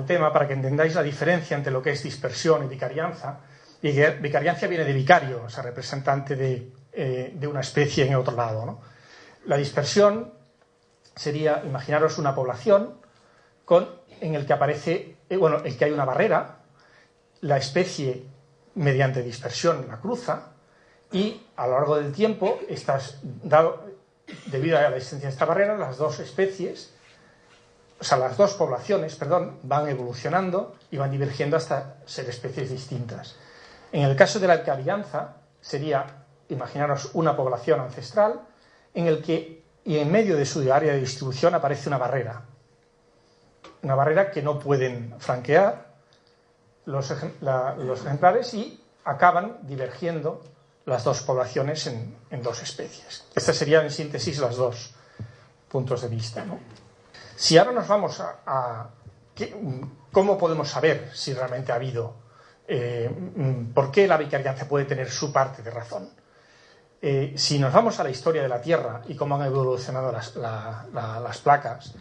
tema para que entendáis la diferencia entre lo que es dispersión y vicarianza. Vicarianza viene de vicario, o sea, representante de una especie en otro lado, ¿no? La dispersión sería, imaginaros una población en el que aparece, el que hay una barrera, la especie mediante dispersión la cruza y a lo largo del tiempo, debido a la existencia de esta barrera, las dos poblaciones, van evolucionando y van divergiendo hasta ser especies distintas. En el caso de la vicarianza sería, imaginaros una población ancestral en el que, y en medio de su área de distribución, aparece una barrera que no pueden franquear los ejemplares y acaban divergiendo las dos poblaciones en dos especies. Estas serían en síntesis los dos puntos de vista, ¿no? Si ahora nos vamos ¿cómo podemos saber si realmente ha habido, por qué la vicarianza puede tener su parte de razón? Si nos vamos a la historia de la Tierra y cómo han evolucionado las placas,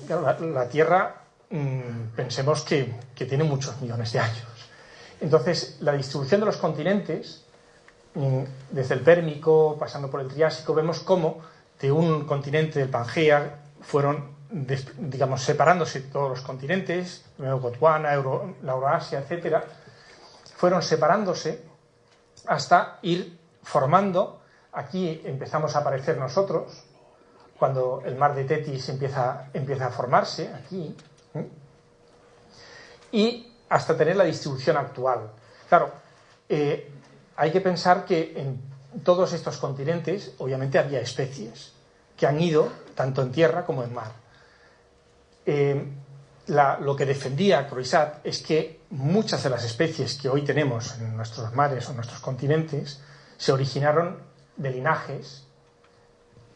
la Tierra, pensemos que tiene muchos millones de años. Entonces, la distribución de los continentes, desde el Pérmico, pasando por el Triásico, vemos cómo de un continente del Pangea fueron, separándose todos los continentes, primero Gondwana, la Eurasia, etcétera, fueron separándose hasta ir formando. Aquí empezamos a aparecer nosotros, cuando el mar de Tetis empieza a formarse, aquí, y hasta tener la distribución actual. Claro, hay que pensar que en todos estos continentes, obviamente, había especies que han ido tanto en tierra como en mar. Lo que defendía Croizat es que muchas de las especies que hoy tenemos en nuestros mares o en nuestros continentes se originaron de linajes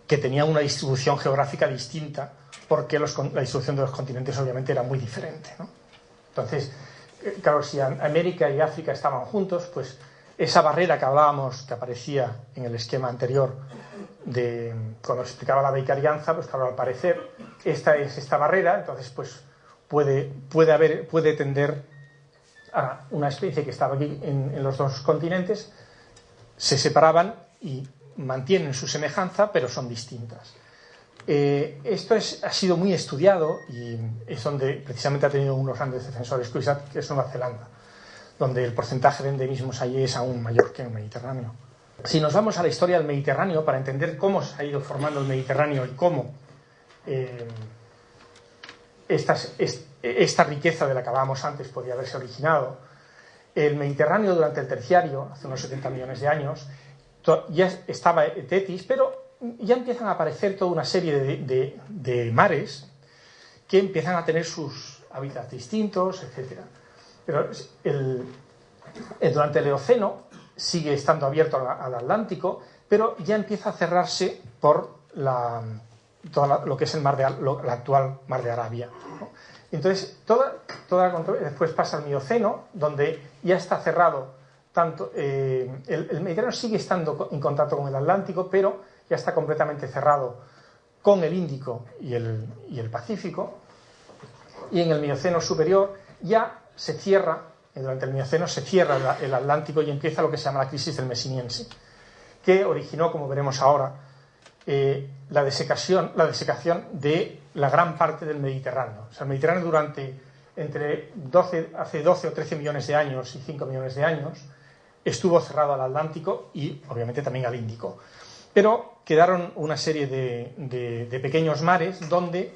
que tenían una distribución geográfica distinta, porque la distribución de los continentes obviamente era muy diferente, ¿no? Entonces, claro, si América y África estaban juntos, pues esa barrera que hablábamos, que aparecía en el esquema anterior cuando se explicaba la vicarianza, pues claro, al parecer esta barrera, entonces pues puede tender a una especie que estaba aquí en los dos continentes, se separaban y mantienen su semejanza, pero son distintas. Esto ha sido muy estudiado y es donde precisamente ha tenido unos grandes defensores, Croizat, que es Nueva Zelanda, donde el porcentaje de endemismos allí es aún mayor que en el Mediterráneo. Si nos vamos a la historia del Mediterráneo, para entender cómo se ha ido formando el Mediterráneo y cómo esta riqueza de la que hablábamos antes podía haberse originado, el Mediterráneo durante el Terciario, hace unos 70 millones de años, ya estaba Tetis, pero ya empiezan a aparecer toda una serie de mares que empiezan a tener sus hábitats distintos, etc. Pero durante el Eoceno sigue estando abierto al Atlántico, pero ya empieza a cerrarse por lo que es el la actual Mar de Arabia, ¿no? Entonces, después pasa el Mioceno, donde ya está cerrado tanto. El Mediterráneo sigue estando en contacto con el Atlántico, pero ya está completamente cerrado con el Índico y el Pacífico. Y en el Mioceno superior ya se cierra. Durante el Mioceno se cierra el Atlántico y empieza lo que se llama la crisis del Messiniense, que originó, como veremos ahora, la desecación de la gran parte del Mediterráneo. O sea, el Mediterráneo hace 12 o 13 millones de años y 5 millones de años estuvo cerrado al Atlántico y obviamente también al Índico. Pero quedaron una serie de pequeños mares donde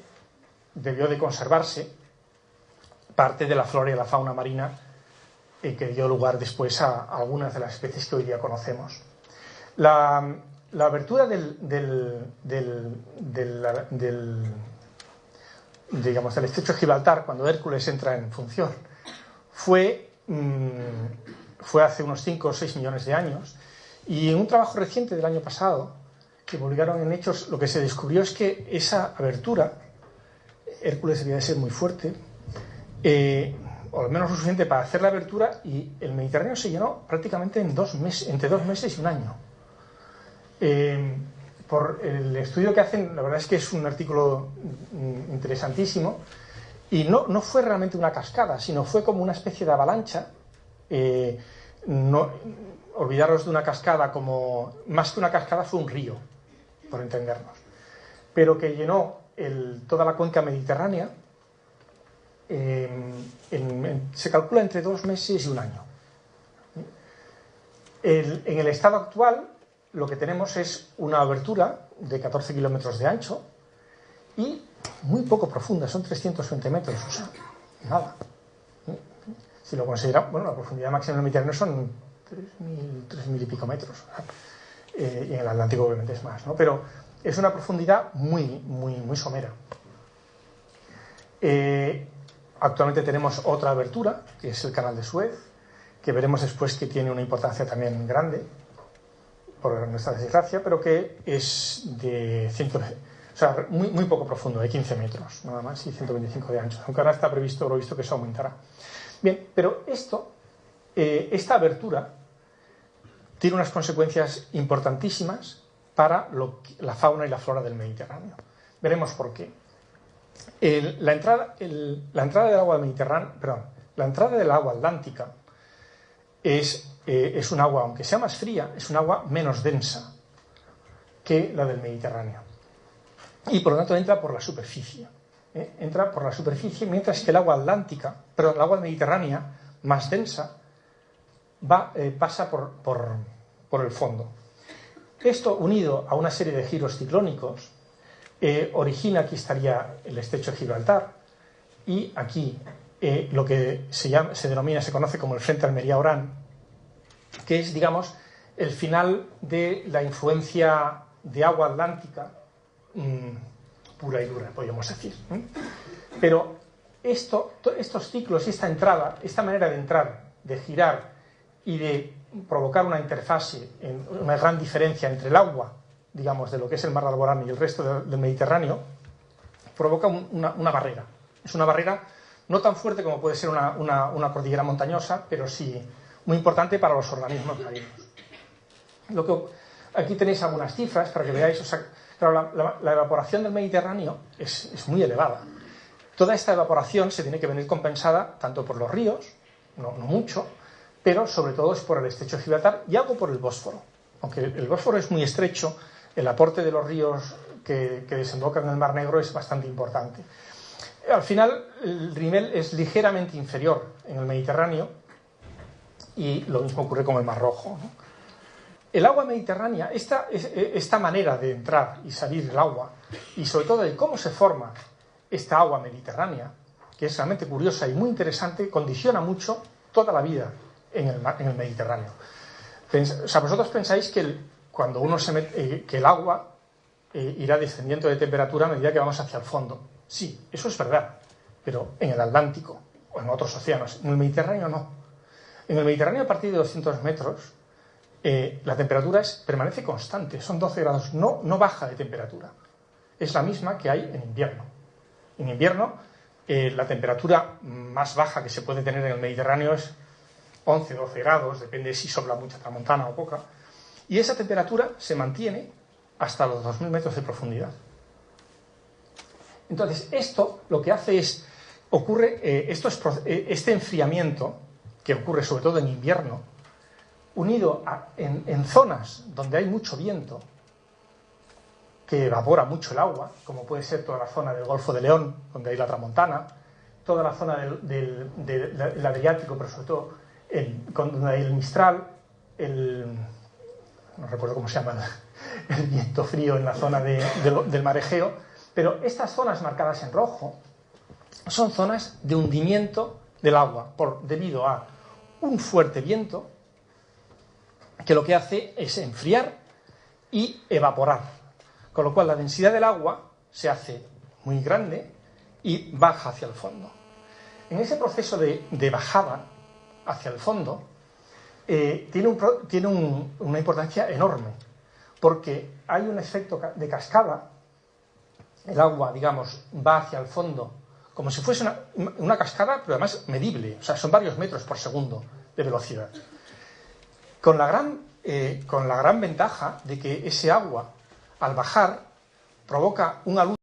debió de conservarse parte de la flora y la fauna marina que dio lugar después a algunas de las especies que hoy día conocemos. La abertura del estrecho de Gibraltar, cuando Hércules entra en función, fue hace unos 5 o 6 millones de años, y en un trabajo reciente del año pasado que publicaron en Hechos, lo que se descubrió es que esa abertura, Hércules debía de ser muy fuerte, o al menos lo suficiente para hacer la abertura, y el Mediterráneo se llenó prácticamente entre 2 meses y un año. Por el estudio que hacen, la verdad es que es un artículo interesantísimo, Y no fue realmente una cascada, sino fue como una especie de avalancha. Olvidaros de una cascada como... Más que una cascada fue un río, por entendernos. Pero que llenó toda la cuenca mediterránea, se calcula entre 2 meses y 1 año. En el estado actual, lo que tenemos es una abertura de 14 kilómetros de ancho y muy poco profunda, son 320 metros, o sea, nada. Si lo consideramos, bueno, la profundidad máxima del Mediterráneo son 3.000 y pico metros, y en el Atlántico obviamente es más, ¿no? Pero es una profundidad muy somera. Actualmente tenemos otra abertura, que es el Canal de Suez, que veremos después que tiene una importancia también grande, por nuestra desgracia, pero que es de muy poco profundo, de 15 metros, nada más, y 125 de ancho. Aunque ahora está previsto, lo he visto, que eso aumentará. Bien, pero esta abertura tiene unas consecuencias importantísimas para la fauna y la flora del Mediterráneo. Veremos por qué. La entrada del agua Mediterráneo, perdón, la entrada del agua atlántica es un agua, aunque sea más fría, es un agua menos densa que la del Mediterráneo. Y por lo tanto entra por la superficie. Entra por la superficie, mientras que el agua mediterránea, más densa, pasa por el fondo. Esto, unido a una serie de giros ciclónicos, origina, aquí estaría el estrecho de Gibraltar, y aquí lo que se conoce como el frente Almería-Orán, que es, digamos, el final de la influencia de agua atlántica pura y dura, podríamos decir. Pero estos ciclos y esta entrada, esta manera de entrar, de girar y de provocar una interfase, una gran diferencia entre el agua, digamos, de lo que es el mar de Alborán y el resto del Mediterráneo, provoca una barrera. Es una barrera no tan fuerte como puede ser una cordillera montañosa, pero sí muy importante para los organismos marinos. Aquí tenéis algunas cifras para que veáis. Claro, la evaporación del Mediterráneo es muy elevada. Toda esta evaporación se tiene que venir compensada tanto por los ríos, no mucho, pero sobre todo es por el estrecho de Gibraltar y algo por el Bósforo. Aunque el Bósforo es muy estrecho, el aporte de los ríos que desembocan en el Mar Negro es bastante importante. Al final, el nivel es ligeramente inferior en el Mediterráneo y lo mismo ocurre con el Mar Rojo, ¿no? El agua mediterránea, esta manera de entrar y salir el agua, y sobre todo de cómo se forma esta agua mediterránea, que es realmente curiosa y muy interesante, condiciona mucho toda la vida en el Mediterráneo. O sea, vosotros pensáis que cuando uno que el agua irá descendiendo de temperatura a medida que vamos hacia el fondo. Sí, eso es verdad, pero en el Atlántico o en otros océanos. En el Mediterráneo no. En el Mediterráneo, a partir de 200 metros, la temperatura permanece constante, son 12 grados, no baja de temperatura. Es la misma que hay en invierno. En invierno, la temperatura más baja que se puede tener en el Mediterráneo es 11-12 grados, depende si sopla mucha tramontana o poca, y esa temperatura se mantiene hasta los 2.000 metros de profundidad. Entonces, esto lo que hace es, este enfriamiento, que ocurre sobre todo en invierno, unido en zonas donde hay mucho viento, que evapora mucho el agua, como puede ser toda la zona del Golfo de León, donde hay la tramontana, toda la zona del Adriático, pero sobre todo donde hay el Mistral, no recuerdo cómo se llama, el viento frío en la zona del Mar Egeo, pero estas zonas marcadas en rojo son zonas de hundimiento del agua debido a un fuerte viento que lo que hace es enfriar y evaporar, con lo cual la densidad del agua se hace muy grande y baja hacia el fondo. En ese proceso de bajada hacia el fondo tiene una importancia enorme, porque hay un efecto de cascada. El agua, digamos, va hacia el fondo como si fuese una cascada, pero además medible, o sea, son varios metros por segundo de velocidad. Con la gran ventaja de que ese agua, al bajar, provoca una luz